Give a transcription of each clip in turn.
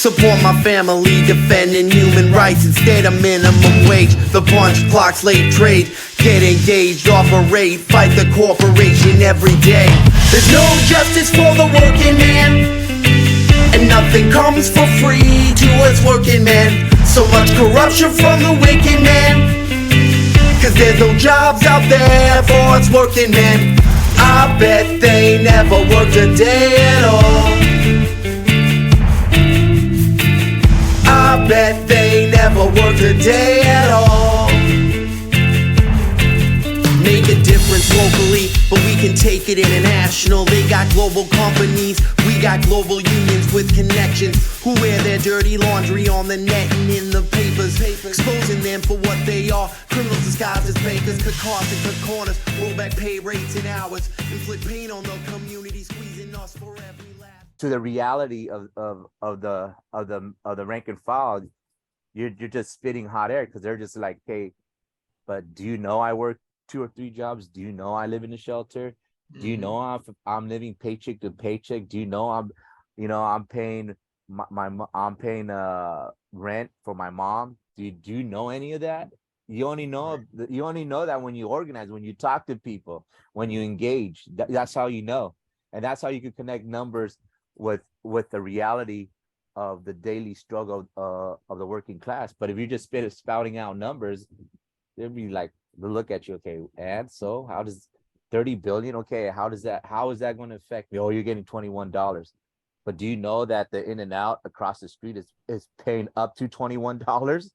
Support my family, defending human rights instead of minimum wage. The punch clock's late trade. Get engaged, operate, fight the corporation every day. There's no justice for the working man, and nothing comes for free to us working men. So much corruption from the wicked man, cause there's no jobs out there for us working men. I bet they never worked a day at all. I bet they never worked a day at all. Make a difference locally, but we can take it international. They got global companies, we got global unions with connections, who wear their dirty laundry on the net and in the papers, exposing them for what they are. Criminals disguised as bankers, cut costs and cut corners, roll back pay rates and hours, inflict pain on the community, squeezing us for every laugh. To the reality of the rank and file, you're just spitting hot air, because they're just like, hey, but do you know I work 2 or 3 jobs? Do you know I live in a shelter? Do you know I'm living paycheck to paycheck? Do you know I'm paying I'm paying rent for my mom? Do you know any of that? You only know that when you organize, when you talk to people, when you engage. That's how you know, and that's how you can connect numbers with the reality of the daily struggle of the working class. But if you just spouting out numbers, they'd be like, they'll look at you, okay, and so how does 30 billion, okay, how is that going to affect me? Oh, you're getting $21. But do you know that the In and Out across the street is paying up to $21?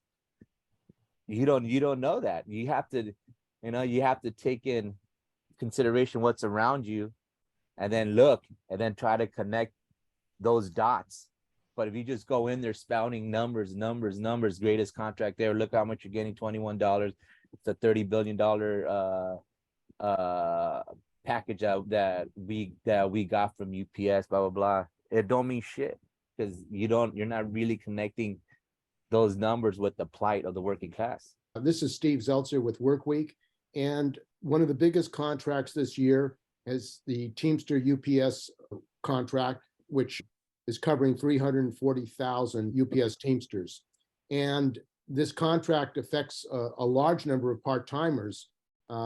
You don't know that. You have to take in consideration what's around you, and then look and then try to connect those dots. But if you just go in there spouting numbers, greatest contract there, look how much you're getting, $21. It's a $30 billion package out that we got from UPS, blah blah blah. It don't mean shit, because you're not really connecting those numbers with the plight of the working class. This is Steve Zeltzer with WorkWeek, and one of the biggest contracts this year is the Teamster UPS contract, which is covering 340,000 UPS Teamsters. And this contract affects a large number of part-timers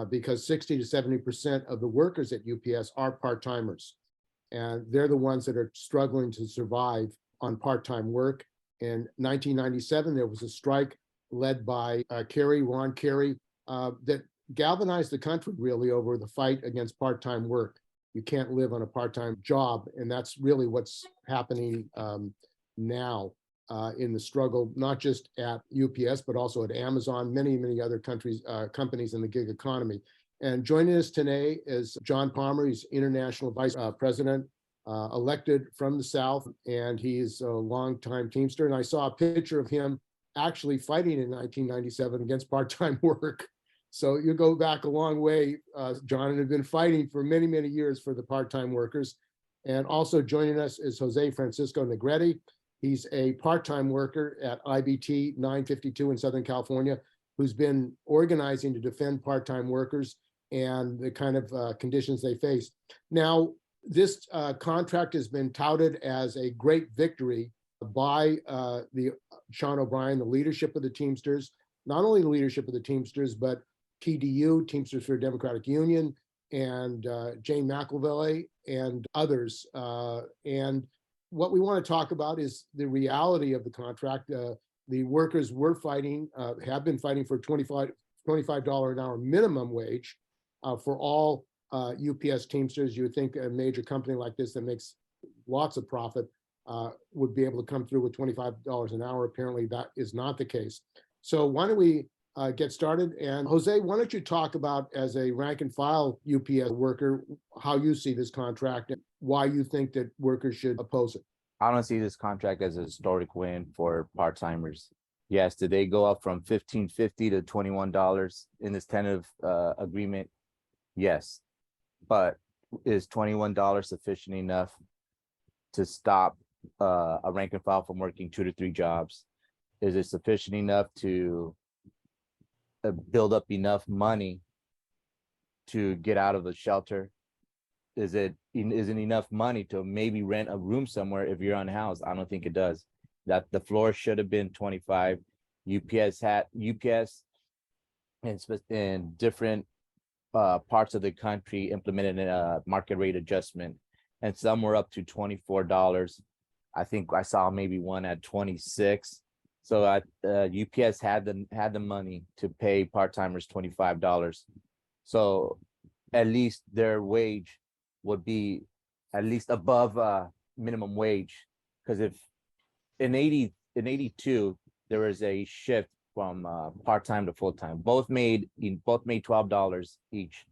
because 60 to 70% of the workers at UPS are part-timers. And they're the ones that are struggling to survive on part-time work. In 1997, there was a strike led by Ron Carey, that galvanized the country really over the fight against part-time work. You can't live on a part-time job, and that's really what's happening now in the struggle, not just at UPS, but also at Amazon, many other companies in the gig economy. And joining us today is John Palmer. He's International Vice President, elected from the South, and he's a longtime Teamster. And I saw a picture of him actually fighting in 1997 against part-time work. So you go back a long way, John, and have been fighting for many years for the part-time workers. And also joining us is Jose Francisco Negrete. He's a part-time worker at IBT 952 in Southern California, who's been organizing to defend part-time workers and the kind of conditions they face. Now, this contract has been touted as a great victory by the Sean O'Brien, the leadership of the Teamsters, not only the leadership of the Teamsters, but TDU, Teamsters for a Democratic Union, and Jane McElvey and others. And what we want to talk about is the reality of the contract. The workers were fighting, have been fighting for $25 an hour minimum wage for all UPS Teamsters. You would think a major company like this that makes lots of profit would be able to come through with $25 an hour. Apparently that is not the case. So why don't we get started? And Jose, why don't you talk about, as a rank and file UPS worker, how you see this contract and why you think that workers should oppose it? I don't see this contract as a historic win for part-timers. Yes, did they go up from $15.50 to $21 in this tentative agreement? Yes, but is $21 sufficient enough to stop a rank and file from working 2 to 3 jobs? Is it sufficient enough to build up enough money to get out of the shelter? Isn't enough money to maybe rent a room somewhere if you're unhoused? I don't think it does. that the floor should have been 25. UPS in different parts of the country implemented a market rate adjustment, and some were up to $24. I think I saw maybe one at 26. So UPS had the money to pay part-timers $25. So at least their wage would be at least above minimum wage. Because if in 82 there was a shift from part-time to full-time, both made $12 each.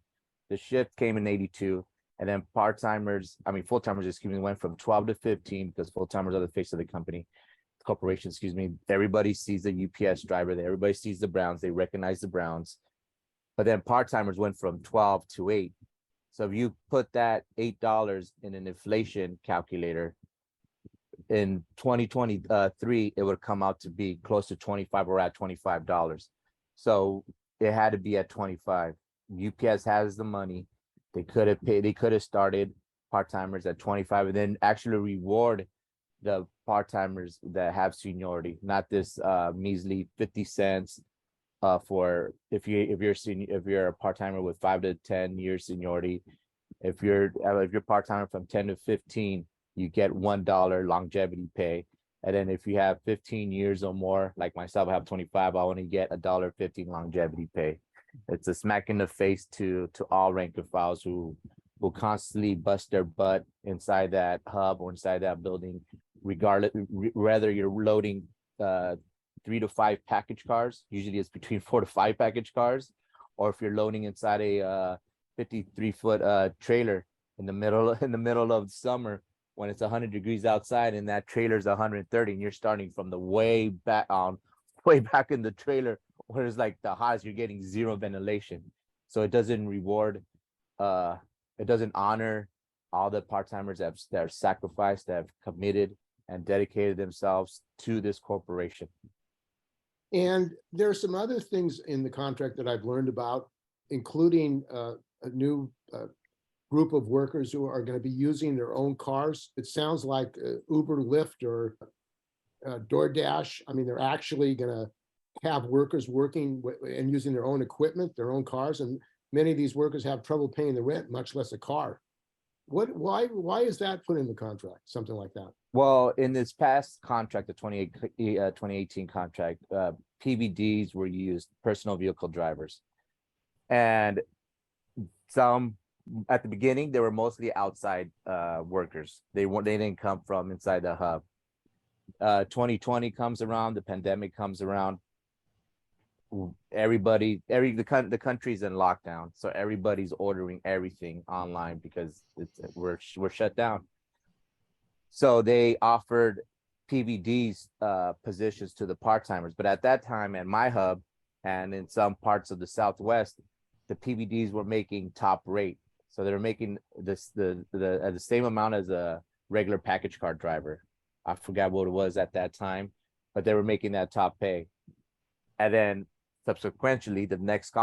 The shift came in 82, and then full-timers, excuse me, went from 12 to 15, because full-timers are the face of the corporation, excuse me. Everybody sees the UPS driver there. Everybody sees the Browns. They recognize the Browns. But then part-timers went from 12 to 8. So if you put that $8 in an inflation calculator, in 2023, it would come out to be close to 25, or at $25. So it had to be at 25. UPS has the money. They could have started part-timers at 25 and then actually reward the part-timers that have seniority, not this measly 50 cents for if you're a part-timer with 5 to 10 years seniority. If you're part-timer from 10 to 15, you get $1 longevity pay. And then if you have 15 years or more, like myself, I have 25, I only get $1.50 longevity pay. It's a smack in the face to all rank and files who will constantly bust their butt inside that hub or inside that building, regardless, whether you're loading 3 to 5 package cars. Usually it's between 4 to 5 package cars, or if you're loading inside a 53-foot trailer in the middle of summer when it's 100 degrees outside and that trailer's 130, and you're starting from the way back in the trailer where it's like the hottest, you're getting zero ventilation. So it doesn't it doesn't honor all the part-timers that have sacrificed, that have committed and dedicated themselves to this corporation. And there are some other things in the contract that I've learned about, including a new group of workers who are going to be using their own cars. It sounds like Uber, Lyft, or DoorDash. I mean, they're actually going to have workers working and using their own equipment, their own cars, and many of these workers have trouble paying the rent, much less a car. Why is that put in the contract, something like that? Well, in this past contract, the 2018 contract, PVDs were used, personal vehicle drivers. And some, at the beginning, they were mostly outside workers. They didn't come from inside the hub. 2020 comes around, the pandemic comes around. The country's in lockdown, so everybody's ordering everything online because we're shut down. So they offered PVDs positions to the part-timers, but at that time at my hub and in some parts of the Southwest, the PVDs were making top rate. So they're making the same amount as a regular package car driver. I forgot what it was at that time, but they were making that top pay. And then subsequently, the next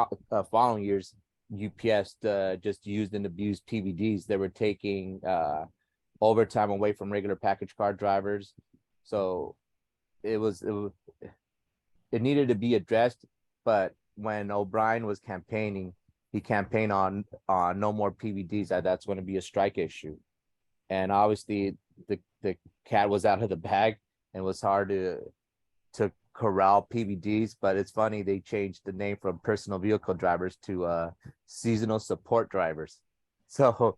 following years, UPS just used and abused PVDs. They were taking overtime away from regular package car drivers. So it needed to be addressed. But when O'Brien was campaigning, he campaigned on no more PVDs. That's going to be a strike issue. And obviously the cat was out of the bag, and it was hard to corral PVDs. But it's funny, they changed the name from personal vehicle drivers to seasonal support drivers. So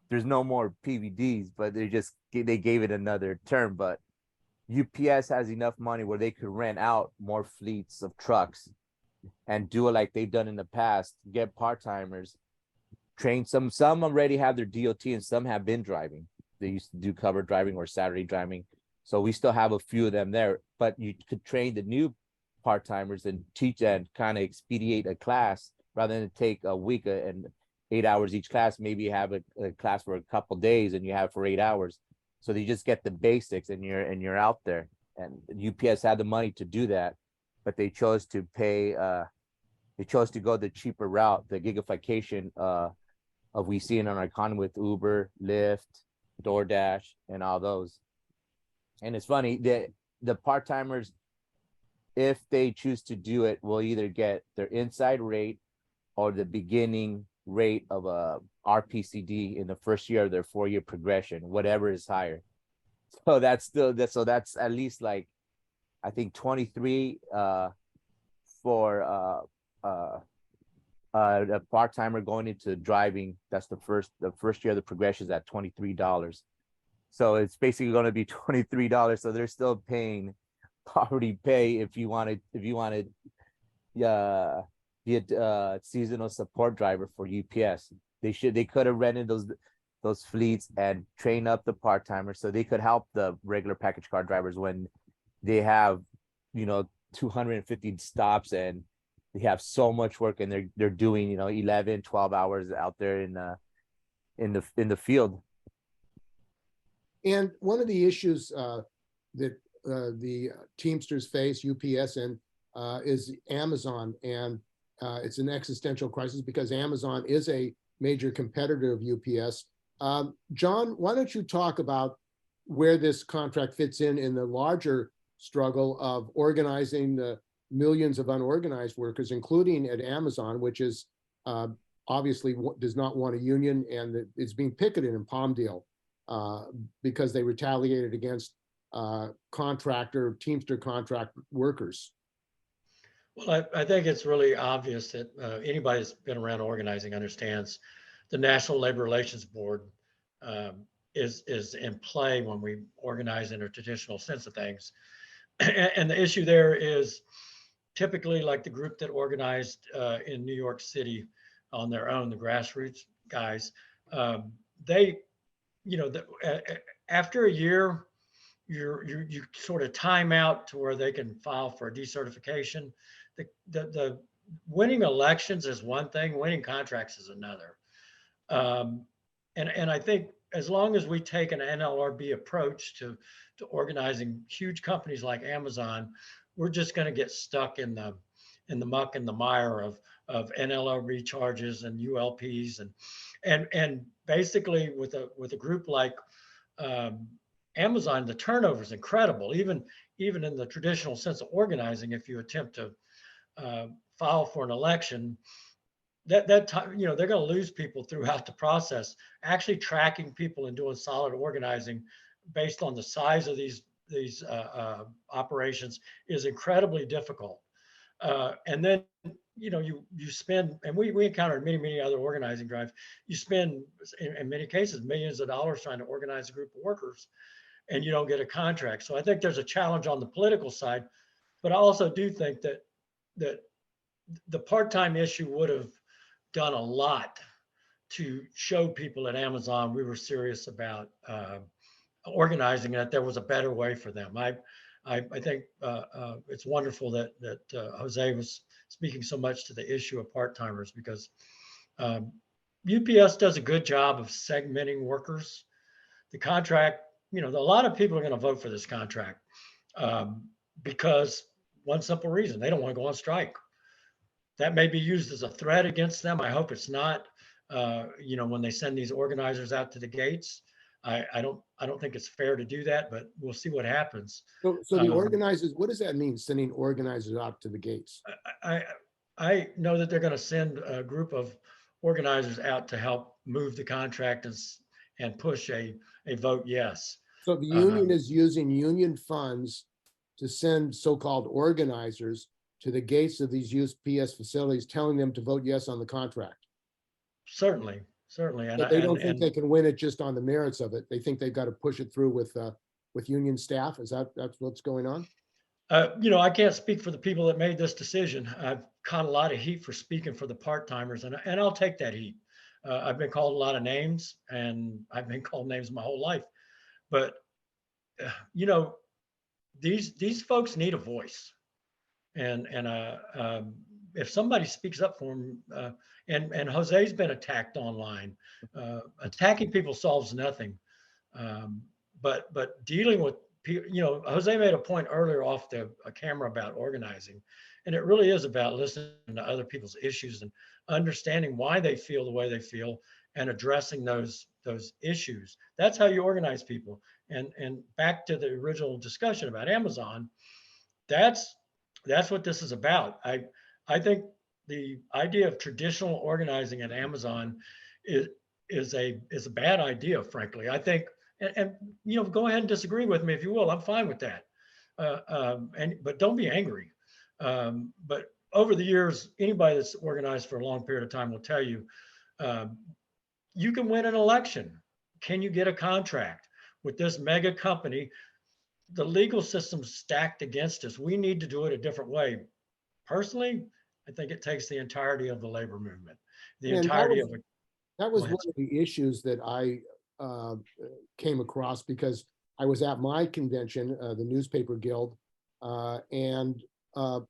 there's no more PVDs, but they gave it another term. But UPS has enough money where they could rent out more fleets of trucks and do it like they've done in the past, get part-timers, train some already have their DOT and some have been driving. They used to do cover driving or Saturday driving. So we still have a few of them there, but you could train the new part-timers and teach and kind of expedite a class rather than take a week and 8 hours each class. Maybe you have a class for a couple days and you have for 8 hours. So they just get the basics and you're out there. And UPS had the money to do that, but they chose to go the cheaper route, the gigification of we see in our economy with Uber, Lyft, DoorDash, and all those. And it's funny that the part-timers, if they choose to do it, will either get their inside rate or the beginning rate of a RPCD in the first year of their 4-year progression, whatever is higher. So that's at least like, I think 23 for a part-timer going into driving. That's the first year of the progression is at $23. So it's basically going to be $23. So they're still paying poverty pay if you wanted be a seasonal support driver for UPS. They could have rented those fleets and train up the part-timers so they could help the regular package car drivers when they have 250 stops and they have so much work and they're doing 11, 12 hours out there in the field. And one of the issues that the Teamsters face, UPS, and is Amazon, and it's an existential crisis because Amazon is a major competitor of UPS. John, why don't you talk about where this contract fits in the larger struggle of organizing the millions of unorganized workers, including at Amazon, which is obviously does not want a union, and it's being picketed in Palmdale because they retaliated against Teamster contract workers. Well, I think it's really obvious that anybody that's been around organizing understands the National Labor Relations Board is in play when we organize in a traditional sense of things. And the issue there is typically like the group that organized in New York City on their own, the grassroots guys, they, after a year, you sort of time out to where they can file for a decertification. The winning elections is one thing, winning contracts is another. And I think as long as we take an NLRB approach to organizing huge companies like Amazon, we're just going to get stuck in the muck and the mire of NLRB charges and ULPs and basically with a group like Amazon, the turnover is incredible. Even in the traditional sense of organizing, if you attempt to file for an election, that time, they're going to lose people throughout the process. Actually tracking people and doing solid organizing based on the size of these operations is incredibly difficult. And then you spend, and we encountered many other organizing drives. You spend in many cases millions of dollars trying to organize a group of workers, and you don't get a contract. So I think there's a challenge on the political side, but I also do think that the part-time issue would have done a lot to show people at Amazon we were serious about organizing, and that there was a better way for them. I think it's wonderful that Jose was speaking so much to the issue of part-timers, because UPS does a good job of segmenting workers. The contract, a lot of people are going to vote for this contract because one simple reason: they don't want to go on strike. That may be used as a threat against them. I hope it's not. When they send these organizers out to the gates, I don't think it's fair to do that, but we'll see what happens. So the organizers, what does that mean, sending organizers out to the gates? I know that they're going to send a group of organizers out to help move the contract and push a vote yes. So the union is using union funds to send so-called organizers to the gates of these UPS facilities, telling them to vote yes on the contract. Certainly. And they don't think they can win it just on the merits of it. They think they've got to push it through with union staff. That's what's going on? I can't speak for the people that made this decision. I've caught a lot of heat for speaking for the part-timers, and I'll take that heat. I've been called a lot of names, and I've been called names my whole life. But these folks need a voice, and if somebody speaks up for them, and Jose's been attacked online. Attacking people solves nothing, but dealing with people, Jose made a point earlier off the camera about organizing, and it really is about listening to other people's issues and understanding why they feel the way they feel and addressing those issues. That's how you organize people. And back to the original discussion about Amazon, that's what this is about. I think the idea of traditional organizing at Amazon is is a bad idea, frankly. I think, and you know, go ahead and disagree with me if you will. I'm fine with that. But don't be angry. But over the years, anybody that's organized for a long period of time will tell you, um, you can win an election. Can you get a contract with this mega company? The legal system's stacked against us. We need to do it a different way. Personally, I think it takes the entirety of the labor movement, the And entirety of it. that Go was ahead. one of the issues that I uh, came across because I was at my convention, the Newspaper Guild, and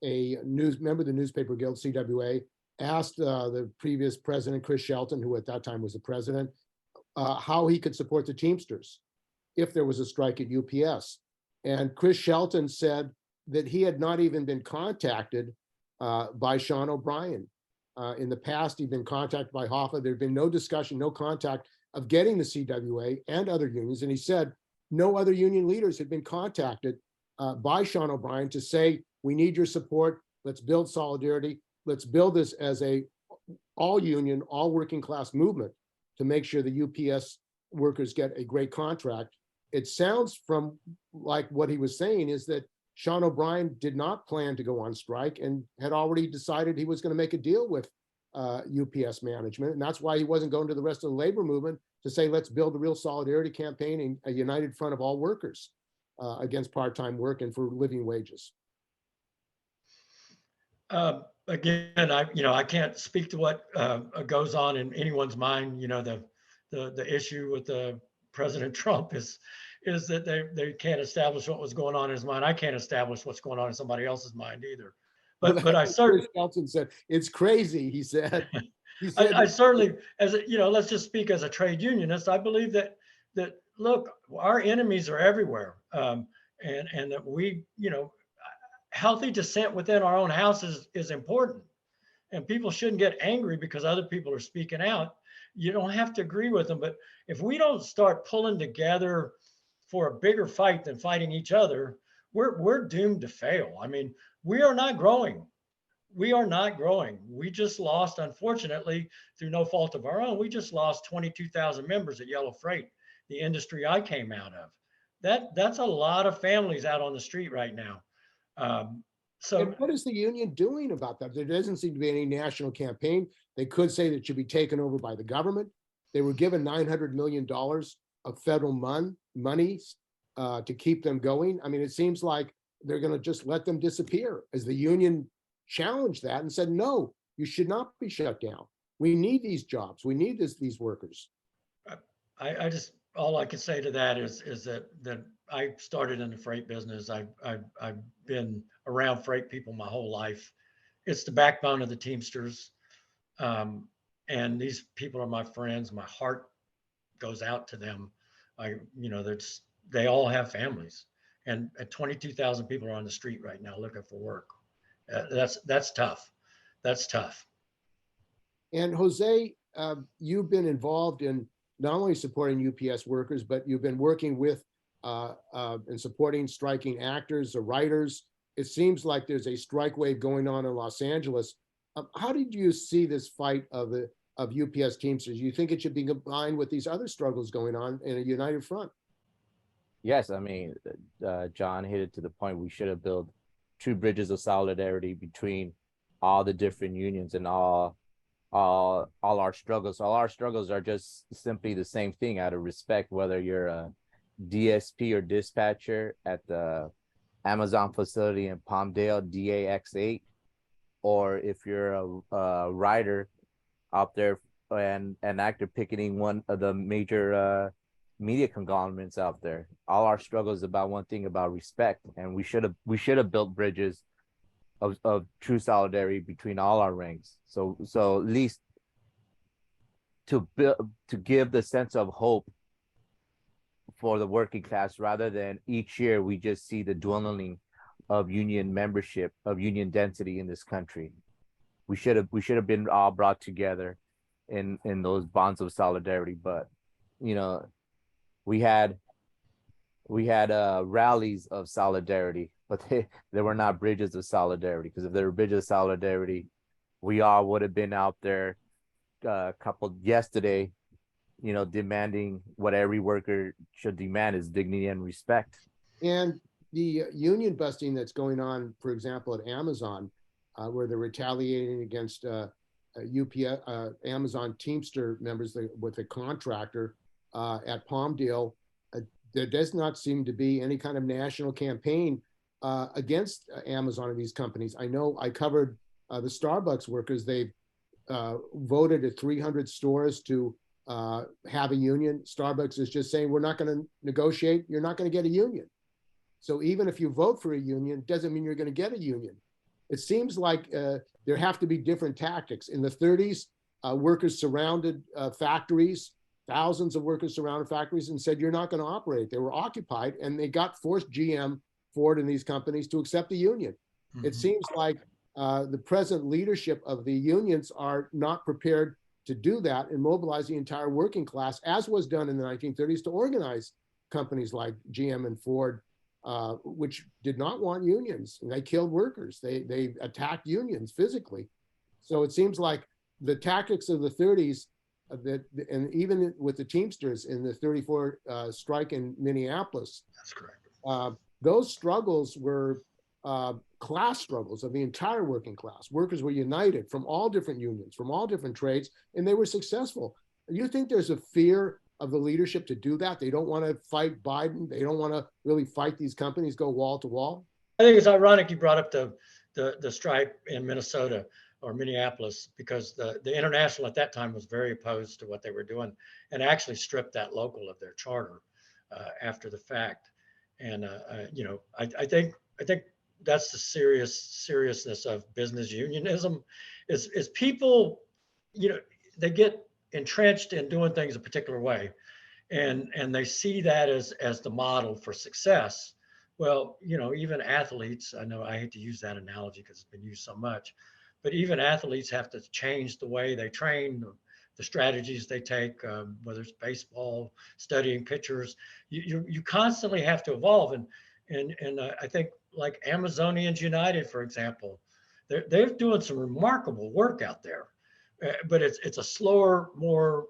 a member of the Newspaper Guild, CWA, asked the previous president, Chris Shelton, who at that time was the president, how he could support the Teamsters if there was a strike at UPS. And Chris Shelton said that he had not even been contacted by Sean O'Brien. In the past, he'd been contacted by Hoffa. There'd been no discussion, no contact of getting the CWA and other unions. And he said no other union leaders had been contacted by Sean O'Brien to say, we need your support. Let's build solidarity. Let's build this as a all union, all working class movement to make sure the UPS workers get a great contract. It sounds from like what he was saying is that Sean O'Brien did not plan to go on strike and had already decided he was going to make a deal with UPS management. And that's why he wasn't going to the rest of the labor movement to say, let's build a real solidarity campaign and a united front of all workers against part-time work and for living wages. Again, I can't speak to what goes on in anyone's mind. You know, the issue with President Trump is that they can't establish what was going on in his mind. I can't establish what's going on in somebody else's mind either. But I certainly, Shelton said it's crazy. He said, I certainly, as a, let's just speak as a trade unionist. I believe that look, our enemies are everywhere, and that healthy dissent within our own house is important, and people shouldn't get angry because other people are speaking out. You don't have to agree with them, but if we don't start pulling together for a bigger fight than fighting each other, we're doomed to fail. I mean, we are not growing. We are not growing. We just lost, unfortunately, through no fault of our own, we just lost 22,000 members at Yellow Freight, the industry I came out of. That's a lot of families out on the street right now. So and what is the union doing about that? There doesn't seem to be any national campaign. They could say that it should be taken over by the government. They were given $900 million of federal money to keep them going. I mean, it seems like they're going to just let them disappear as the union challenged that and said, no, you should not be shut down. We need these jobs. We need these workers. I just, all I can say to that is that I started in the freight business. I've been around freight people my whole life. It's the backbone of the Teamsters. And these people are my friends. My heart goes out to them. They all have families, and 22,000 people are on the street right now looking for work. That's tough. That's tough. And Jose, you've been involved in not only supporting UPS workers, but you've been working with and supporting striking actors or writers. It seems like there's a strike wave going on in Los Angeles. How did you see this fight of UPS Teamsters? You think it should be combined with these other struggles going on in a united front? Yes, I mean, John hit it to the point. We should have built true bridges of solidarity between all the different unions and all our struggles. All our struggles are just simply the same thing out of respect, whether you're a DSP or dispatcher at the Amazon facility in Palmdale, DAX8, or if you're a rider out there and an actor picketing one of the major media conglomerates out there. All our struggles about one thing, about respect, and we should have built bridges of true solidarity between all our ranks. So at least to give the sense of hope for the working class, rather than each year we just see the dwindling of union membership, of union density in this country. We should have been all brought together in those bonds of solidarity. But we had we had rallies of solidarity, but they were not bridges of solidarity, because if they were bridges of solidarity, we all would have been out there coupled yesterday, demanding what every worker should demand is dignity and respect. And the union busting that's going on, for example, at Amazon, where they're retaliating against UPS, Amazon Teamster members with a contractor at Palmdale, there does not seem to be any kind of national campaign against Amazon and these companies. I know I covered the Starbucks workers. They've voted at 300 stores to have a union. Starbucks is just saying, we're not going to negotiate. You're not going to get a union. So even if you vote for a union, doesn't mean you're going to get a union. It seems like there have to be different tactics. In the 30s, workers surrounded factories. Thousands of workers surrounded factories and said, you're not going to operate. They were occupied, and they forced GM, Ford, and these companies to accept the union. Mm-hmm. It seems like the present leadership of the unions are not prepared to do that and mobilize the entire working class, as was done in the 1930s, to organize companies like GM and Ford, which did not want unions. And they killed workers. They attacked unions physically. So it seems like the tactics of the 30s, and even with the Teamsters in the 34 strike in Minneapolis. That's correct. Those struggles were class struggles of the entire working class. Workers were united from all different unions, from all different trades, and they were successful. You think there's a fear of the leadership to do that? They don't want to fight Biden. They don't want to really fight these companies, go wall to wall. I think it's ironic you brought up the strike in Minnesota or Minneapolis, because the International at that time was very opposed to what they were doing and actually stripped that local of their charter after the fact. And I think that's the seriousness of business unionism is people, they get entrenched in doing things a particular way, and they see that as the model for success. Well, even athletes, I know I hate to use that analogy because it's been used so much, but even athletes have to change the way they train, the strategies they take, whether it's baseball, studying pitchers. You constantly have to evolve, and I think like Amazonians United, for example, they're doing some remarkable work out there, but it's a slower, more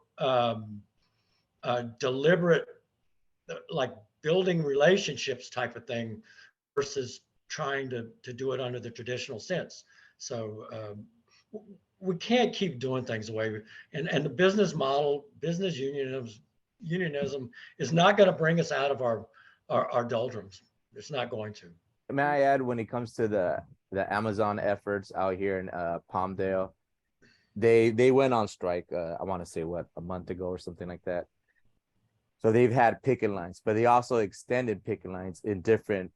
deliberate, like building relationships type of thing versus trying to do it under the traditional sense. So we can't keep doing things the way and the business model, business unionism is not going to bring us out of our doldrums. It's not going to. May I add, when it comes to the Amazon efforts out here in Palmdale, they went on strike, I want to say a month ago or something like that. So they've had picket lines, but they also extended picket lines in different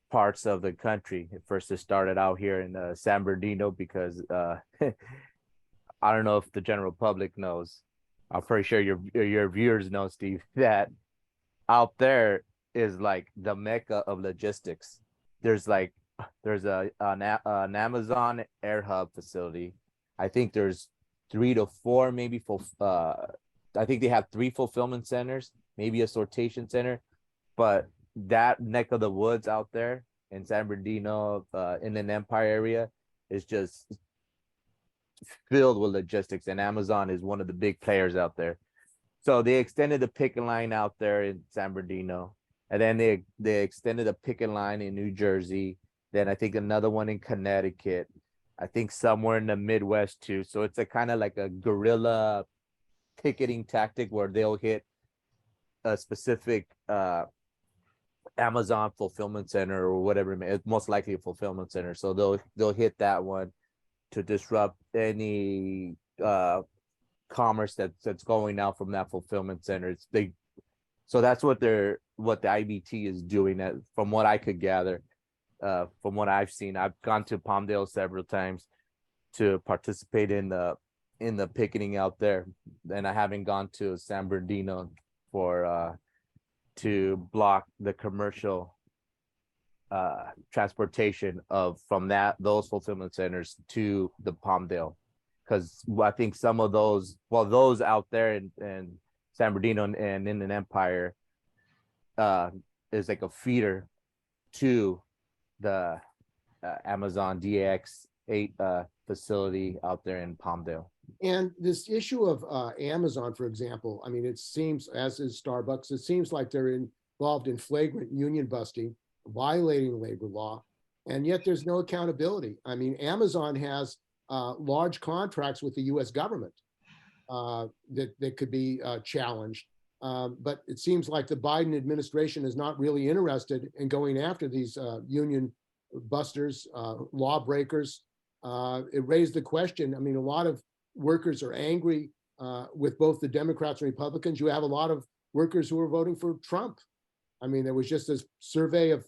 parts of the country. At first, it started out here in San Bernardino, because I don't know if the general public knows. I'm pretty sure your viewers know, Steve, that out there is like the mecca of logistics. There's an Amazon air hub facility. I think there's 3 to 4, maybe I think they have 3 fulfillment centers, maybe a sortation center, but that neck of the woods out there in San Bernardino, Inland Empire area, is just filled with logistics, and Amazon is one of the big players out there. So they extended the picket line out there in San Bernardino, and then they extended a picket line in New Jersey. Then I think another one in Connecticut. I think somewhere in the Midwest too. So it's a kind of like a guerrilla ticketing tactic where they'll hit a specific Amazon fulfillment center or whatever. It's most likely a fulfillment center. So they'll hit that one to disrupt any commerce that's going out from that fulfillment center. So that's what the IBT is doing, from what I could gather, from what I've seen. I've gone to Palmdale several times to participate in the picketing out there, and I haven't gone to San Bernardino to block the commercial transportation from those fulfillment centers to the Palmdale, because I think some of those out there in San Bernardino and Inland Empire, is like a feeder to the Amazon DX8 facility out there in Palmdale. And this issue of Amazon, for example, I mean, it seems, as is Starbucks, it seems like they're involved in flagrant union busting, violating labor law, and yet there's no accountability. I mean, Amazon has large contracts with the US government that could be challenged. But it seems like the Biden administration is not really interested in going after these union busters, lawbreakers. It raised the question. I mean, a lot of workers are angry with both the Democrats and Republicans. You have a lot of workers who are voting for Trump. I mean, there was just this survey of,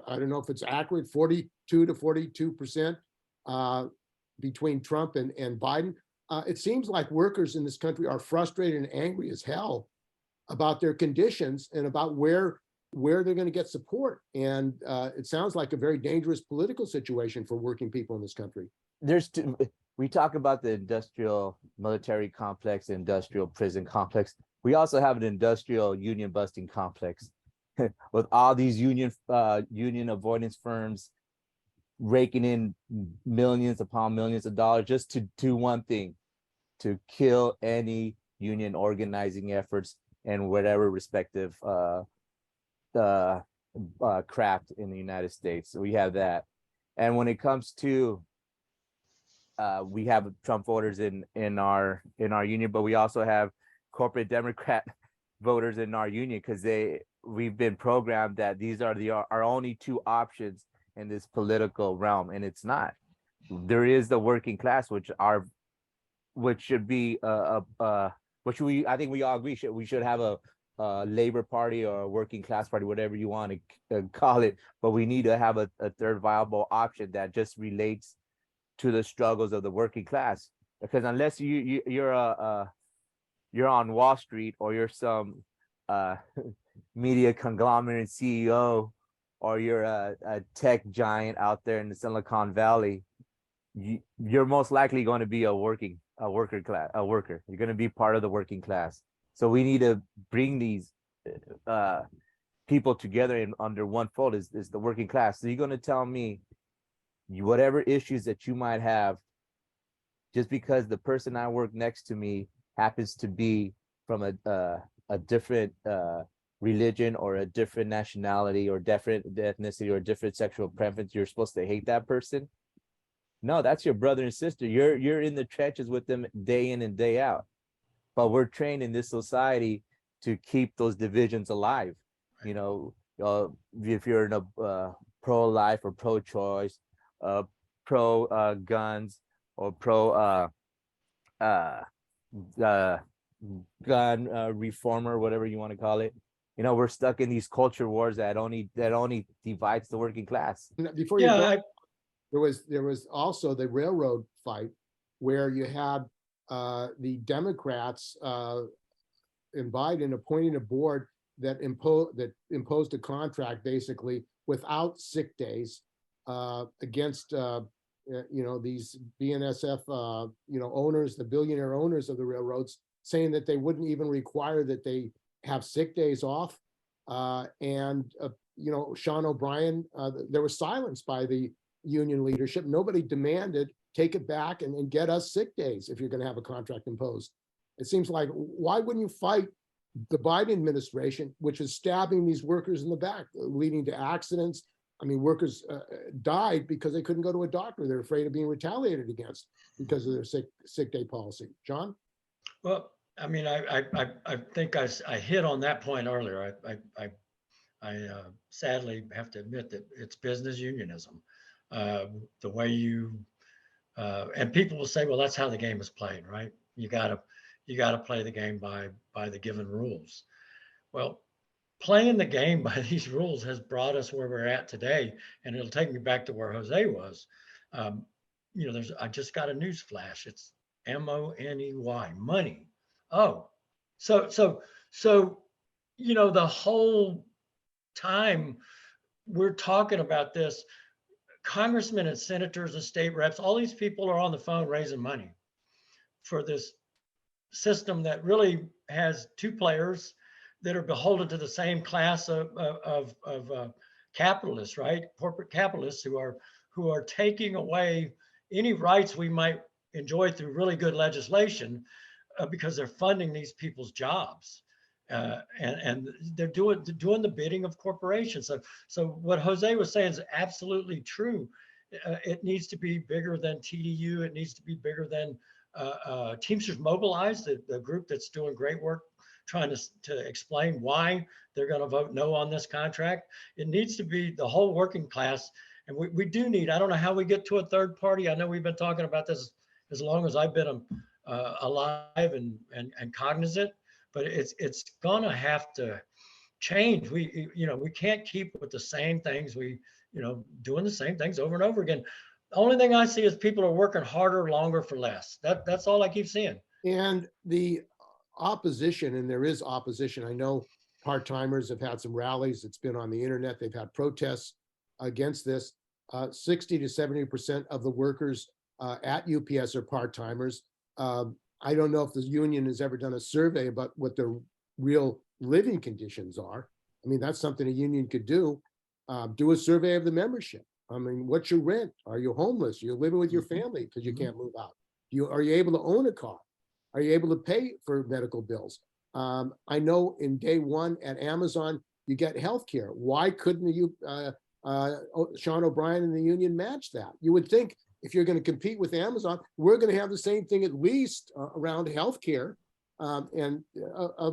I don't know if it's accurate, 42 to 42% between Trump and Biden. It seems like workers in this country are frustrated and angry as hell about their conditions and about where they're going to get support. And it sounds like a very dangerous political situation for working people in this country. We talk about the industrial military complex, industrial prison complex. We also have an industrial union busting complex with all these union avoidance firms raking in millions upon millions of dollars just to do one thing, to kill any union organizing efforts and whatever respective craft in the United States. So we have that. And when it comes to we have Trump voters in our union, but we also have corporate Democrat voters in our union because we've been programmed that these are our only two options in this political realm, and it's not. There is the working class, which should be I think we all agree we should have a labor party or a working class party, whatever you want to call it, but we need to have a third viable option that just relates to the struggles of the working class. Because unless you're on Wall Street, or you're some media conglomerate CEO, or you're a tech giant out there in the Silicon Valley, you're most likely going to be a worker. You're going to be part of the working class. So we need to bring these people together under one fold is the working class. So you're going to tell me whatever issues that you might have, just because the person I work next to me happens to be from a different religion or a different nationality or different ethnicity or different sexual preference, you're supposed to hate that person? No, that's your brother and sister. You're in the trenches with them day in and day out. But we're trained in this society to keep those divisions alive. You know, if you're in a pro-life or pro-choice, pro guns or pro gun reformer, whatever you want to call it. You know, we're stuck in these culture wars that only divides the working class. Before you go, there was also the railroad fight where you had the Democrats and Biden appointing a board that imposed a contract basically without sick days against these BNSF owners, the billionaire owners of the railroads, saying that they wouldn't even require that they have sick days off. Sean O'Brien, there was silence by the union leadership. Nobody demanded take it back and get us sick days if you're going to have a contract imposed. It seems like, why wouldn't you fight the Biden administration, which is stabbing these workers in the back, leading to accidents? I mean, workers died because they couldn't go to a doctor. They're afraid of being retaliated against because of their sick day policy. John? Well, I mean, I think I hit on that point earlier. I sadly have to admit that it's business unionism. The way you and people will say, well, that's how the game is played, right? You gotta play the game by the given rules. Well, playing the game by these rules has brought us where we're at today, and it'll take me back to where Jose was. I just got a news flash. It's money, money. Oh, so the whole time we're talking about this, congressmen and senators and state reps, all these people are on the phone raising money for this system that really has two players that are beholden to the same class of capitalists, right? Corporate capitalists who are taking away any rights we might enjoy through really good legislation because they're funding these people's jobs. And they're doing the bidding of corporations. So what Jose was saying is absolutely true. It needs to be bigger than TDU. It needs to be bigger than Teamsters Mobilize, the group that's doing great work trying to explain why they're going to vote no on this contract. It needs to be the whole working class. And we do need, I don't know how we get to a third party. I know we've been talking about this as long as I've been alive and cognizant, but it's gonna have to change. We can't keep with the same things doing the same things over and over again. The only thing I see is people are working harder, longer for less. That's all I keep seeing. And the opposition, and there is opposition. I know part-timers have had some rallies. It's been on the internet. They've had protests against this. 60 to 70% of the workers at UPS are part-timers. I don't know if the union has ever done a survey about what their real living conditions are. I mean, that's something a union could do. Do a survey of the membership. I mean, what's your rent? Are you homeless? Are you living with your family because you can't move out? Are you able to own a car? Are you able to pay for medical bills? I know in day one at Amazon, you get health care. Why couldn't Sean O'Brien and the union match that? You would think if you're going to compete with Amazon, we're going to have the same thing at least around healthcare and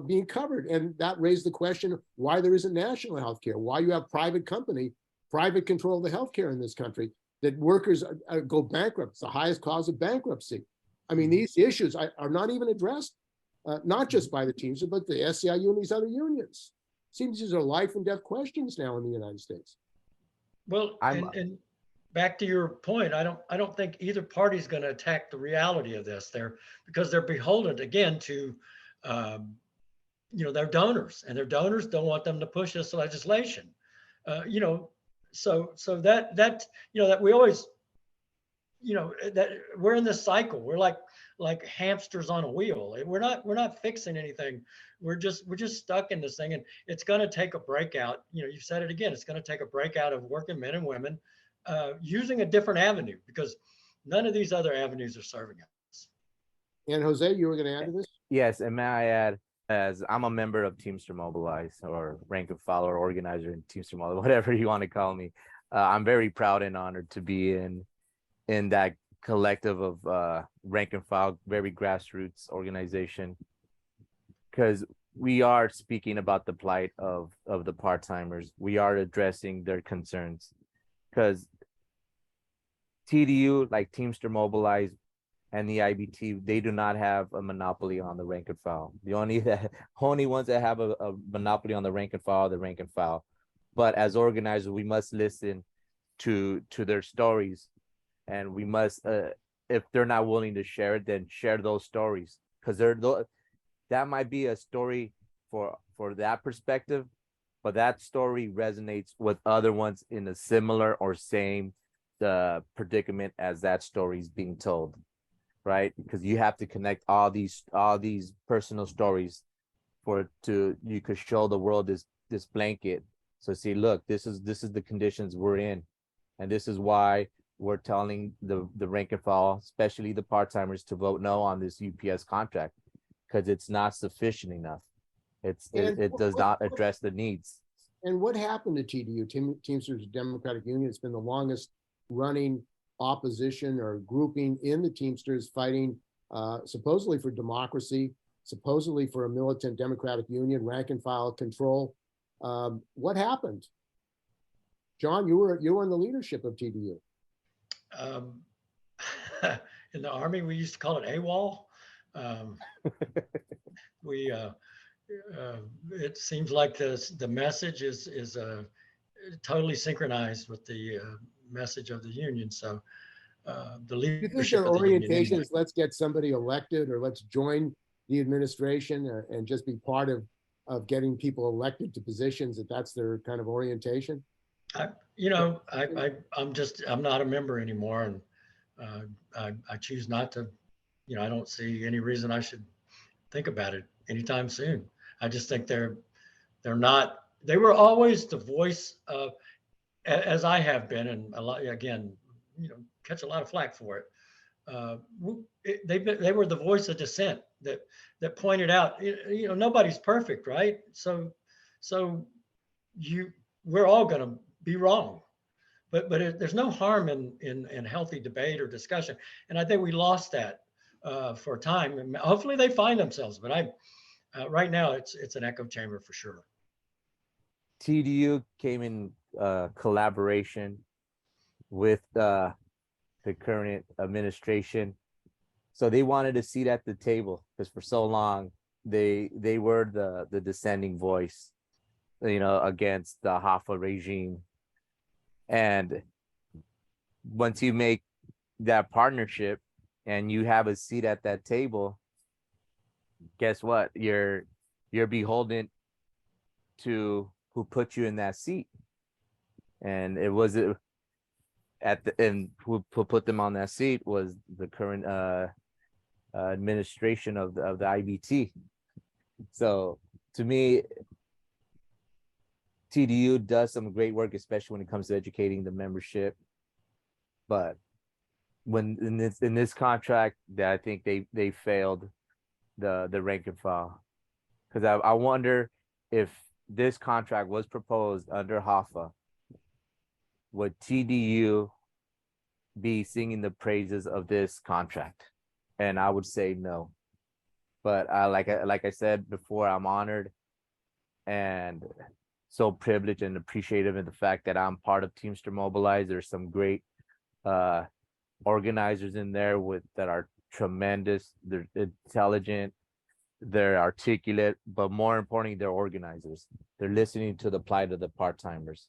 being covered. And that raised the question why there isn't national healthcare, why you have private control of the healthcare in this country, that workers go bankrupt. It's the highest cause of bankruptcy. I mean, these issues are not even addressed, not just by the Teamsters, but the SEIU and these other unions. Seems these are life and death questions now in the United States. Well, and back to your point, I don't think either party is going to attack the reality of this because they're beholden again to, their donors, and their donors don't want them to push this legislation. So that that we always, that we're in this cycle. We're like hamsters on a wheel. We're not fixing anything. We're just stuck in this thing, and it's going to take a breakout. You've said it again. It's going to take a breakout of working men and women using a different avenue, because none of these other avenues are serving us. And Jose, you were going to add to this? Yes, and may I add, as I'm a member of Teamster Mobilize, or rank and file, or organizer in Teamster Mobilize, whatever you want to call me, I'm very proud and honored to be in that collective of rank and file, very grassroots organization, because we are speaking about the plight of the part-timers. We are addressing their concerns, because TDU, like Teamster Mobilize and the IBT, they do not have a monopoly on the rank and file. The only ones that have a monopoly on the rank and file are the rank and file. But as organizers, we must listen to their stories, and we must, if they're not willing to share it, then share those stories, because that might be a story for that perspective, but that story resonates with other ones in a similar or same predicament as that story is being told, right? Because you have to connect all these personal stories you could show the world this blanket. So see, look, this is the conditions we're in, and this is why we're telling the rank and file, especially the part-timers, to vote no on this UPS contract, because it's not sufficient enough. It does not address the needs. And what happened to TDU, Teamsters Democratic Union? It's been the longest running opposition or grouping in the Teamsters, fighting supposedly for democracy, supposedly for a militant democratic union, rank and file control. What happened? John, you were in the leadership of TDU. In the Army, we used to call it AWOL. It seems like the message is totally synchronized with the message of the union. So the leadership. You think their of the orientation union, is let's get somebody elected, or let's join the administration and just be part of getting people elected to positions, that's their kind of orientation? I'm not a member anymore, and I choose not to. I don't see any reason I should think about it anytime soon. I just think they're They're not, they were always the voice of, as I have been, and a lot, again, catch a lot of flack for it. They were the voice of dissent that pointed out, nobody's perfect, right? So we're all going to be wrong, but there's no harm in healthy debate or discussion, and I think we lost that for a time. And hopefully they find themselves, but right now it's an echo chamber for sure. TDU came in collaboration with the current administration, so they wanted a seat at the table because for so long they were the dissenting voice, against the Hoffa regime. And once you make that partnership and you have a seat at that table, guess what? You're beholden to who put you in that seat. And it was who put them on that seat was the current administration of the IBT. So to me, TDU does some great work, especially when it comes to educating the membership. But when in this contract, that I think they failed the rank and file, because I wonder if this contract was proposed under Hoffa, would TDU be singing the praises of this contract? And I would say no. But like I said before, I'm honored and so privileged and appreciative of the fact that I'm part of Teamster Mobilize. There's some great organizers in there that are tremendous. They're intelligent, they're articulate, but more importantly, they're organizers. They're listening to the plight of the part-timers,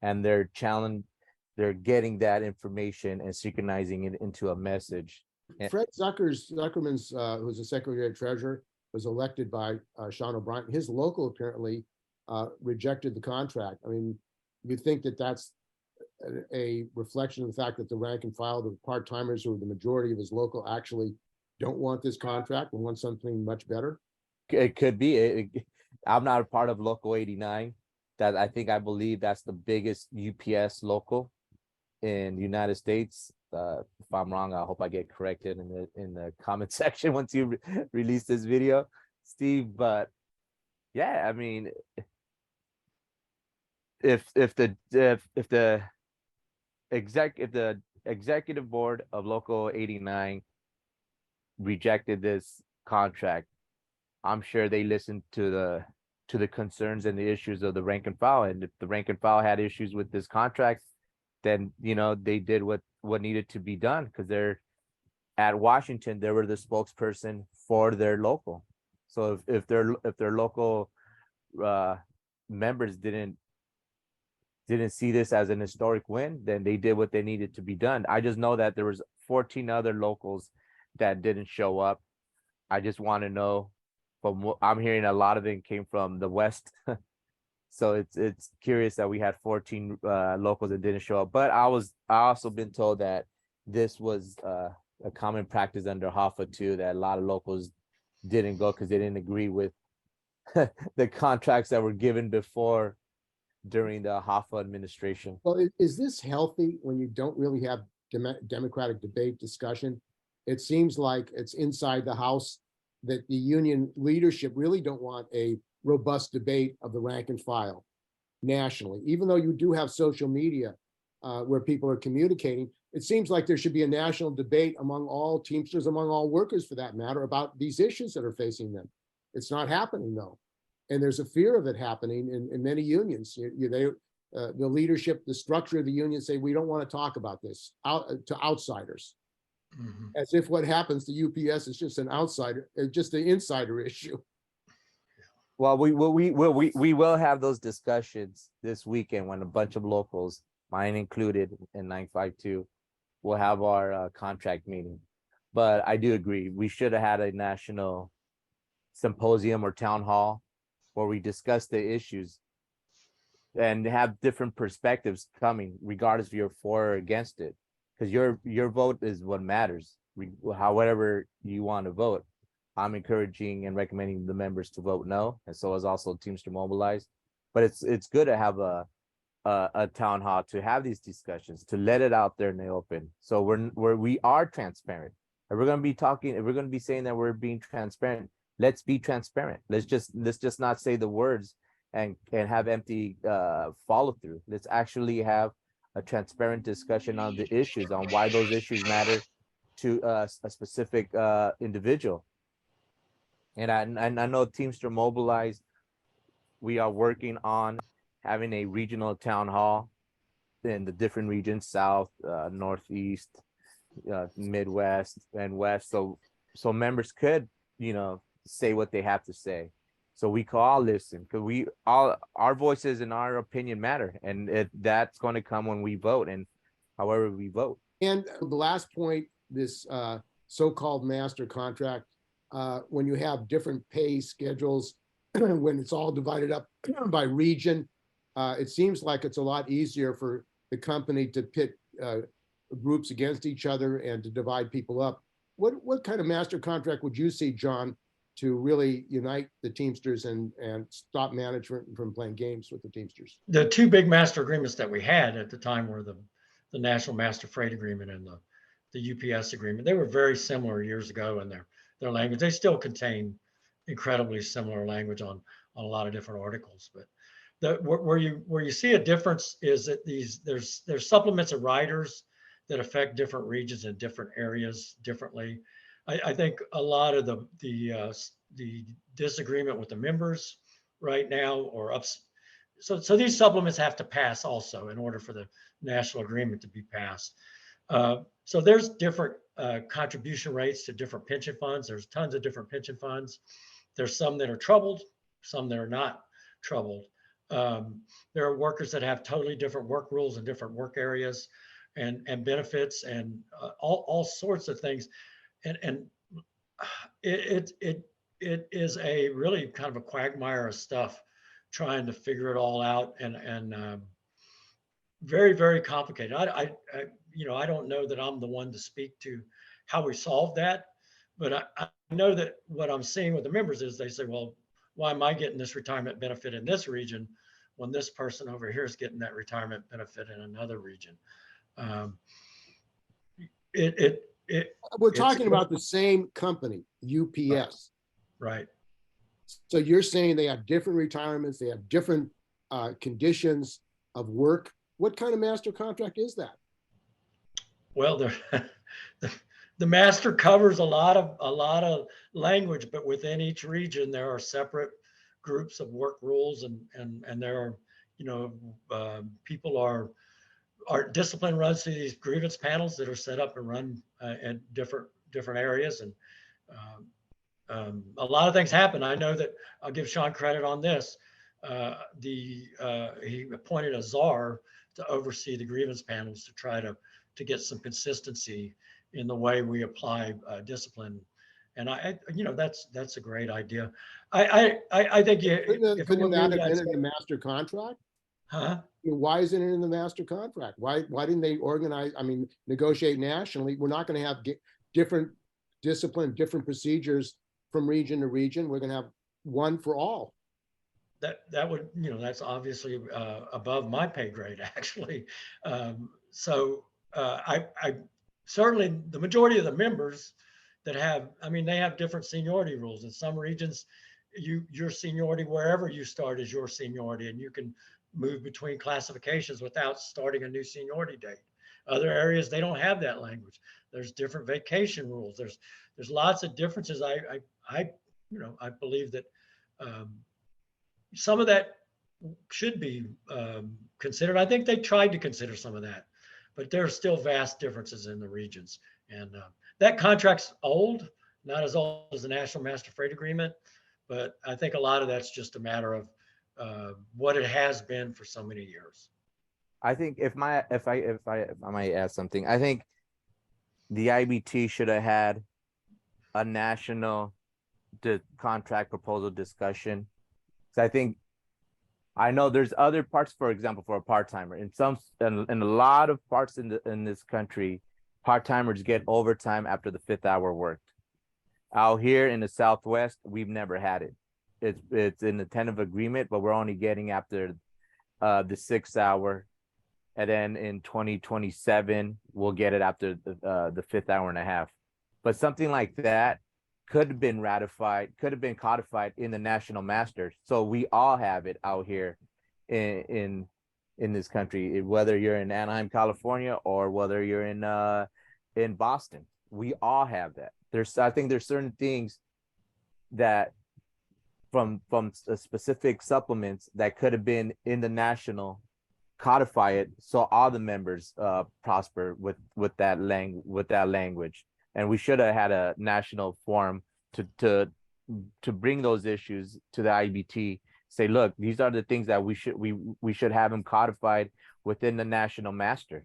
and they're getting that information and synchronizing it into a message. Fred Zuckerman's, who's the Secretary of Treasurer, was elected by Sean O'Brien. His local apparently rejected the contract. I mean, you think that that's a reflection of the fact that the rank and file, the part-timers, or the majority of his local, actually don't want this contract and want something much better? It could be. I'm not a part of Local 89. I believe that's the biggest UPS local in the United States. If I'm wrong, I hope I get corrected in the comment section once you release this video, Steve. But yeah, I mean, if the executive board of Local 89 rejected this contract, I'm sure they listened to the concerns and the issues of the rank and file. And if the rank and file had issues with this contract, then they did what needed to be done, because they're at Washington. They were the spokesperson for their local. So if their local members didn't see this as an historic win, then they did what they needed to be done. I just know that there was 14 other locals that didn't show up. I just want to know, from what I'm hearing, a lot of it came from the West. So it's curious that we had 14 locals that didn't show up. But I also been told that this was a common practice under Hoffa too, that a lot of locals didn't go because they didn't agree with the contracts that were given before during the Hoffa administration. Well, is this healthy when you don't really have democratic debate, discussion? It seems like it's inside the House that the union leadership really don't want a robust debate of the rank and file nationally. Even though you do have social media where people are communicating, it seems like there should be a national debate among all Teamsters, among all workers for that matter, about these issues that are facing them. It's not happening though. And there's a fear of it happening in many unions. The leadership, the structure of the union say, we don't want to talk about this to outsiders. Mm-hmm. As if what happens to UPS is just an outsider, just an insider issue. Well, we will have those discussions this weekend when a bunch of locals, mine included, in 952, will have our contract meeting. But I do agree, we should have had a national symposium or town hall where we discuss the issues and have different perspectives coming, regardless if you're for or against it, because your vote is what matters, however you want to vote. I'm encouraging and recommending the members to vote no, and so is also Teamster Mobilized. But it's good to have a town hall to have these discussions, to let it out there in the open. So we are transparent. And we're gonna be talking, if we're gonna be saying that we're being transparent, let's be transparent. Let's just not say the words and have empty follow through. Let's actually have a transparent discussion on the issues, on why those issues matter to a specific individual. And I know Teamster Mobilized, we are working on having a regional town hall in the different regions, South, Northeast, Midwest, and West. So members could, say what they have to say. So we can all listen, because our voices and our opinion matter, and that's going to come when we vote, and however we vote. And the last point, this so-called master contract, when you have different pay schedules, when it's all divided up by region, it seems like it's a lot easier for the company to pit groups against each other and to divide people up. What kind of master contract would you see, John, to really unite the Teamsters and stop management from playing games with the Teamsters? The two big master agreements that we had at the time were the National Master Freight Agreement and the UPS agreement. They were very similar years ago in their language. They still contain incredibly similar language on a lot of different articles. But where you see a difference is that there's supplements and riders that affect different regions and different areas differently. I think a lot of the disagreement with the members right now or ups. So these supplements have to pass also in order for the national agreement to be passed. So there's different contribution rates to different pension funds. There's tons of different pension funds. There's some that are troubled, some that are not troubled. There are workers that have totally different work rules and different work areas and benefits and all sorts of things. And it is a really kind of a quagmire of stuff trying to figure it all out and very, very complicated. I don't know that I'm the one to speak to how we solve that, but I know that what I'm seeing with the members is they say, well, why am I getting this retirement benefit in this region when this person over here is getting that retirement benefit in another region? We're talking about the same company, UPS. Right. So you're saying they have different retirements, they have different conditions of work. What kind of master contract is that? Well, the master covers a lot of language, but within each region there are separate groups of work rules, and there are people are discipline runs through these grievance panels that are set up and run in different areas, and a lot of things happen. I know that I'll give Sean credit on this. He appointed a czar to oversee the grievance panels to try to get some consistency in the way we apply discipline, and that's a great idea. I think couldn't that have been in the master contract? Huh? Why isn't it in the master contract? Why didn't they negotiate nationally? We're not going to have different discipline, different procedures from region to region. We're going to have one for all. That would, that's obviously above my pay grade, actually. So I certainly, the majority of the members that they have different seniority rules. In some regions, your seniority, wherever you start, is your seniority, and you can move between classifications without starting a new seniority date. Other areas, they don't have that language. There's different vacation rules. There's lots of differences. I believe that some of that should be considered. I think they tried to consider some of that, but there are still vast differences in the regions. And that contract's old, not as old as the National Master Freight Agreement, but I think a lot of that's just a matter of what it has been for so many years. I think if I might add something, I think the IBT should have had a national contract proposal discussion. So I know there's other parts, for example, for a part-timer in a lot of parts in this country, part-timers get overtime after the 5th hour worked. Out here in the Southwest, we've never had it. It's in the tentative agreement, but we're only getting after the 6 hour, and then in 2027 we'll get it after the 5th hour and a half. But something like that could have been ratified, could have been codified in the national master, so we all have it out here in this country, whether you're in Anaheim, California, or whether you're in Boston. We all have that. I think there's certain things that from specific supplements that could have been in the national, codify it so all the members prosper with that language. And we should have had a national forum to bring those issues to the IBT. Say, look, these are the things that we should have them codified within the national master,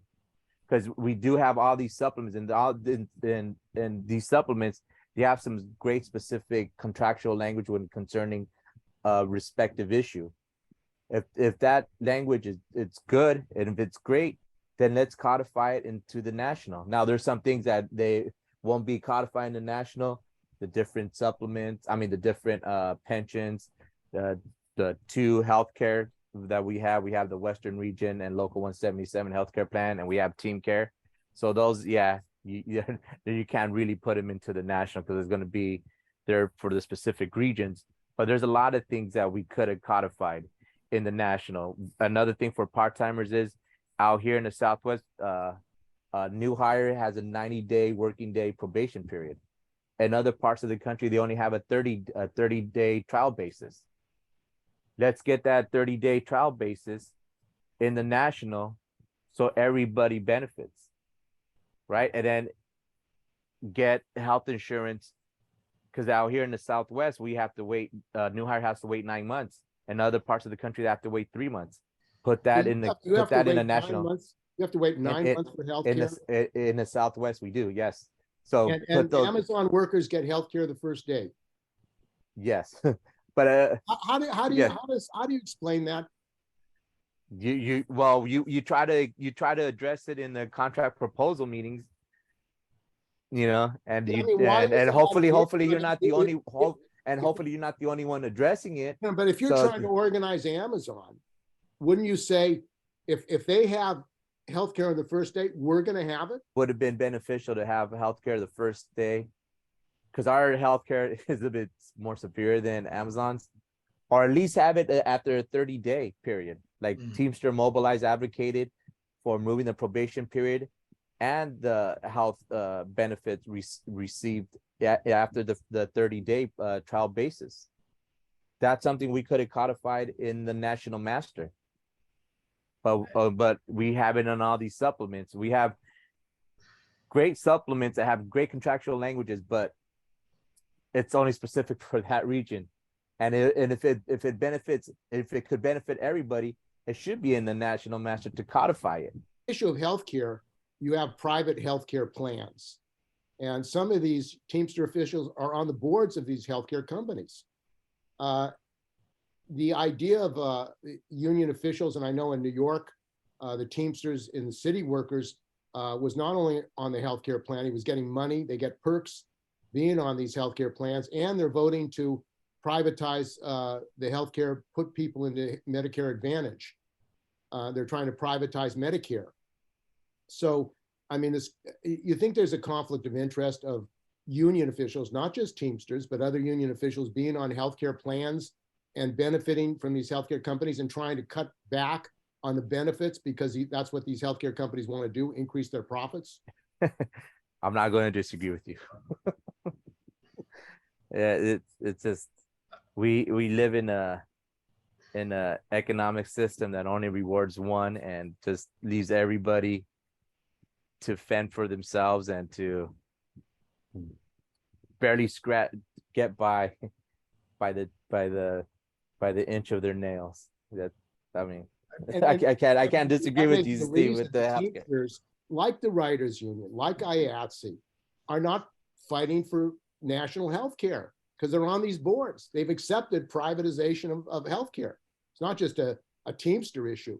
because we do have all these supplements, and these supplements, you have some great specific contractual language when concerning respective issue. If that language it's good, and if it's great, then let's codify it into the national. Now, there's some things that they won't be codified in the national, the different supplements, the different pensions, the two healthcare that we have the Western Region and Local 177 healthcare plan, and we have Team Care. So those, you can't really put them into the national because it's going to be there for the specific regions. But there's a lot of things that we could have codified in the national. Another thing for part-timers is out here in the Southwest, new hire has a 90-day working day probation period. In other parts of the country, they only have a 30-day trial basis. Let's get that 30-day trial basis in the national so everybody benefits, right? And then get health insurance, because out here in the Southwest, we have to wait, new hire has to wait 9 months. In other parts of the country, they have to wait 3 months. Put that in the national. You have to wait 9 months for healthcare. In the Southwest, we do, yes. So and Amazon workers get healthcare the first day. Yes, but how do you explain that? You try to address it in the contract proposal meetings, and hopefully you're not the only hopefully you're not the only one addressing it. But if you're trying to organize Amazon, wouldn't you say if they have healthcare on the first day, we're going to have it? Would have been beneficial to have healthcare the first day, because our healthcare is a bit more superior than Amazon's, or at least have it after a 30-day period. Like Teamster Mobilize advocated for moving the probation period and the health benefits received after the 30-day trial basis. That's something we could have codified in the national master. But we have it on all these supplements. We have great supplements that have great contractual languages, but it's only specific for that region. And if it could benefit everybody, it should be in the national master to codify it. Issue of healthcare, you have private healthcare plans, and some of these Teamster officials are on the boards of these healthcare companies. The idea of union officials, and I know in New York, the Teamsters and the city workers was not only on the healthcare plan, he was getting money, they get perks being on these healthcare plans, and they're voting to privatize the healthcare, put people into Medicare Advantage. They're trying to privatize Medicare. So, you think there's a conflict of interest of union officials, not just Teamsters, but other union officials being on healthcare plans and benefiting from these healthcare companies and trying to cut back on the benefits because that's what these healthcare companies want to do, increase their profits? I'm not going to disagree with you. Yeah, it's just we live in a economic system that only rewards one and just leaves everybody to fend for themselves and to barely get by the inch of their nails. I can't disagree with you, Steve, with the healthcare. Like the writers union, like IATSE, are not fighting for national health care because they're on these boards. They've accepted privatization of healthcare. It's not just a Teamster issue.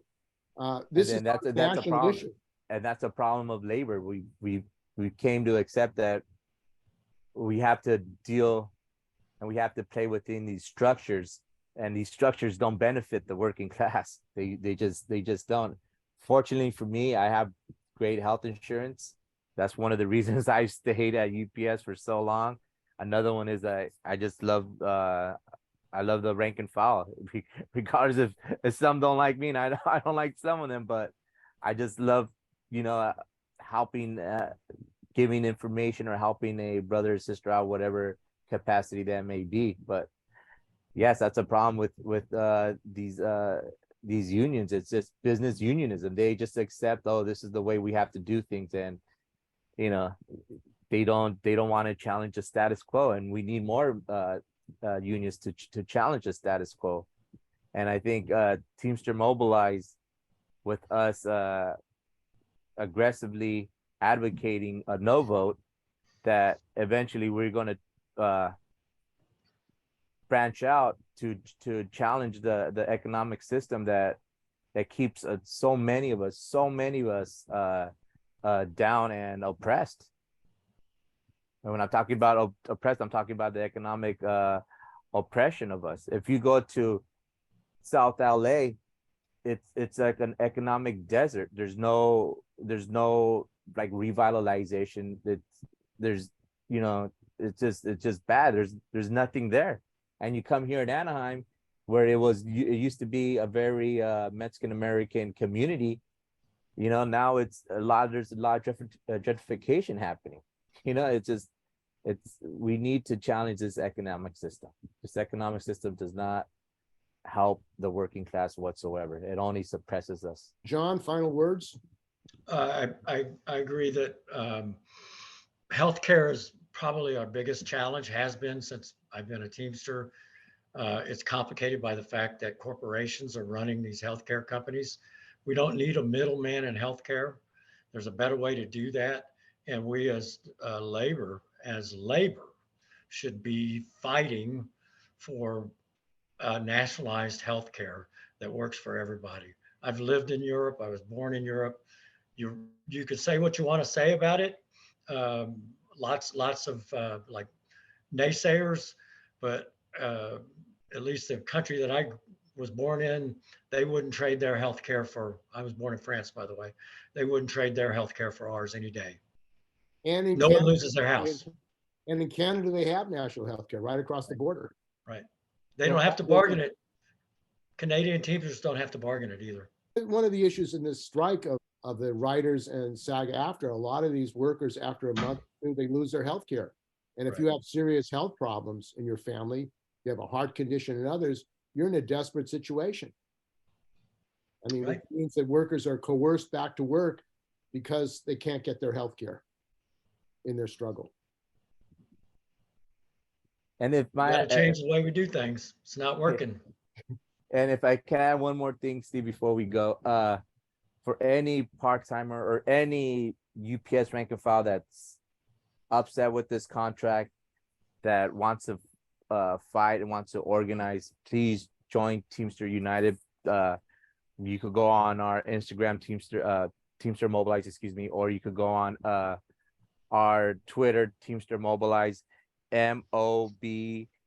This is a national issue. And that's a problem of labor. We came to accept that we have to deal and we have to play within these structures, and these structures don't benefit the working class. They just don't. Fortunately for me, I have great health insurance. That's one of the reasons I stayed at UPS for so long. Another one is I just love I love the rank and file, regardless if some don't like me, and I don't like some of them, but I just love, you know, helping, giving information or helping a brother or sister out, whatever capacity that may be. But yes, that's a problem with these unions. It's just business unionism. They just accept, oh, this is the way we have to do things, and you know, they don't want to challenge the status quo, and we need more unions to challenge the status quo. And I think Teamster Mobilize, with us aggressively advocating a no vote, that eventually we're going to branch out to challenge the economic system that keeps so many of us down and oppressed. And when I'm talking about oppressed, I'm talking about the economic oppression of us. If you go to South LA, it's like an economic desert. There's no like revitalization. There's, you know, it's just bad. There's nothing there. And you come here in Anaheim, where it used to be a very Mexican American community. You know, now there's a lot of gentrification happening. You know, we need to challenge this economic system. This economic system does not help the working class whatsoever. It only suppresses us. John, final words? I agree that healthcare is probably our biggest challenge, has been since I've been a Teamster. It's complicated by the fact that corporations are running these healthcare companies. We don't need a middleman in healthcare. There's a better way to do that. And we as labor should be fighting for nationalized healthcare that works for everybody. I've lived in Europe. I was born in Europe. You could say what you want to say about it. Lots of like naysayers, but at least the country that I was born in, they wouldn't trade their health care for, I was born in France, by the way, they wouldn't trade their health care for ours any day. And in No one Canada, loses their house. and in Canada, they have national health care right across the border. Right. They don't have to bargain it. Canadian Teamsters don't have to bargain it either. One of the issues in this strike of the writers and SAG-AFTRA, a lot of these workers, after a month, they lose their health care. And if Right. you have serious health problems in your family, you have a heart condition and others, you're in a desperate situation. I mean, Right. it means that workers are coerced back to work because they can't get their health care in their struggle. And if We got to change the way we do things. It's not working. And if I can add one more thing, Steve, before we go, for any part-timer or any UPS rank and file that's upset with this contract, that wants to fight and wants to organize, please join Teamster United. You could go on our Instagram, Teamster Mobilize, excuse me, or you could go on our Twitter, Teamster Mobilize, MOBLIZ.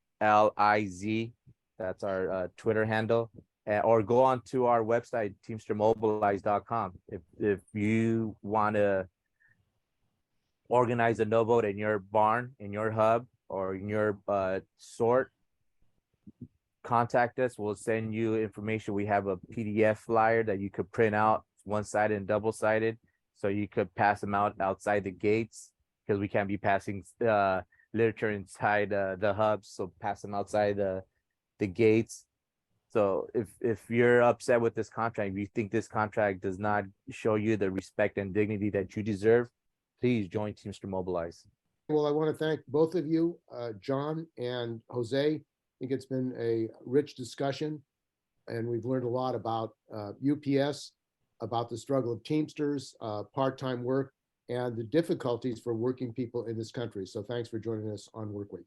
That's our Twitter handle. Or go on to our website, teamstermobilize.com. If you want to organize a no vote in your barn, in your hub, or in your sort, contact us. We'll send you information. We have a PDF flyer that you could print out, one-sided and double-sided, so you could pass them out outside the gates, because we can't be passing literature inside the hubs, so pass them outside the gates. So if you're upset with this contract, if you think this contract does not show you the respect and dignity that you deserve, please join Teamster Mobilize. Well, I want to thank both of you, John and Jose. I think it's been a rich discussion, and we've learned a lot about UPS, about the struggle of Teamsters, part-time work, and the difficulties for working people in this country. So thanks for joining us on WorkWeek.